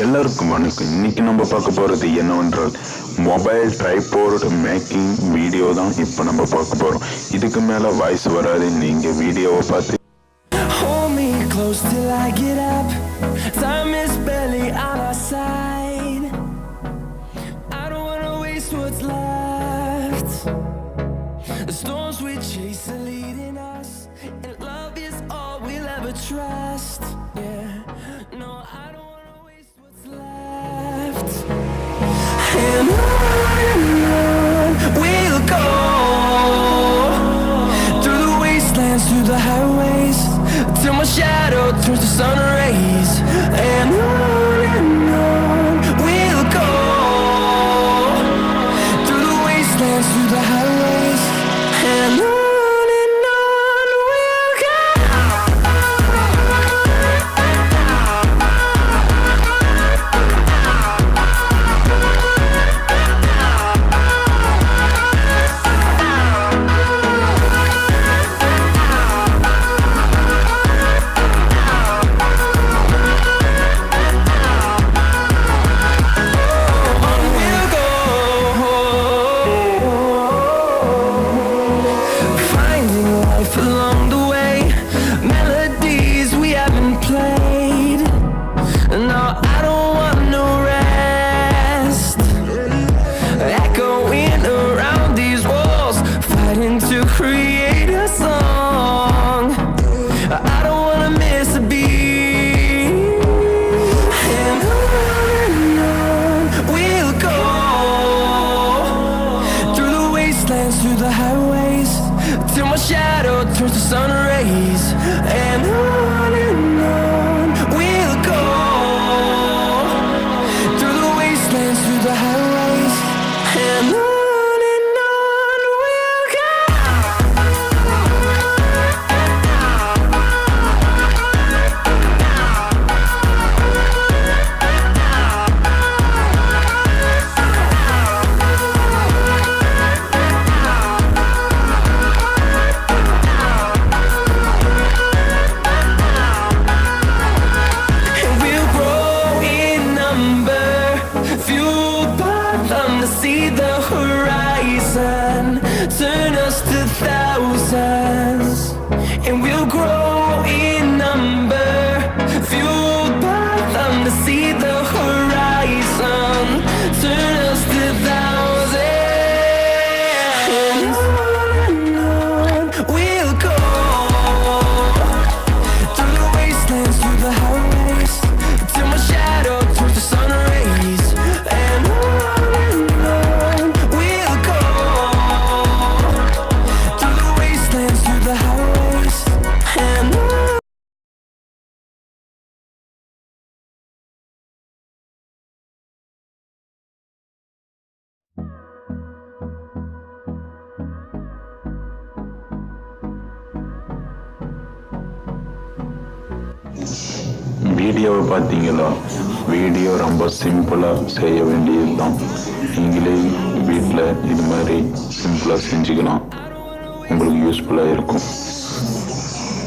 எல்லாருக்கும் வணக்கம். இன்னைக்கு நம்ம பார்க்க போறது என்னவென்றால் மொபைல் ட்ரைபாட் மேக்கிங் வீடியோ தான் இப்போ நம்ம பார்க்க போறோம். இதுக்கு மேல வாய்ஸ் வராது, நீங்க வீடியோவை பார்த்து Hold me close till I get up. Time is barely on our side. I don't wanna waste what's left. The storms we chase are leading us, and love is all we'll ever trust. Yeah, no, I don't wanna waste what's left. And on we'll go, through the wastelands, through the highways, till my shadow turns to sun rays. And on we'll go, through the wastelands, through the highways. And on we'll go. Along the way, melodies we haven't played. No, I don't want no rest. Echoing around these walls, fighting to create a song. I don't wanna miss a beat. And on we'll go, through the wastelands, through the highways, till my shadow turns to sun rays. And on we'll go, through the wastelands, through the highways. And on we'll go. See the horizon, turn us to thousands, and we'll grow in number, fueled by them to see the horizon, turn us to thousands. And on we'll go, through the wastelands, through the highways, till my shadow turns to sun rays. And வீடியோவை பார்த்தீங்களா? Video ரொம்ப சிம்பிளாக செய்ய வேண்டியது தான். நீங்களே வீட்டில் இது மாதிரி சிம்பிளாக செஞ்சுக்கலாம், உங்களுக்கு யூஸ்ஃபுல்லாக இருக்கும்.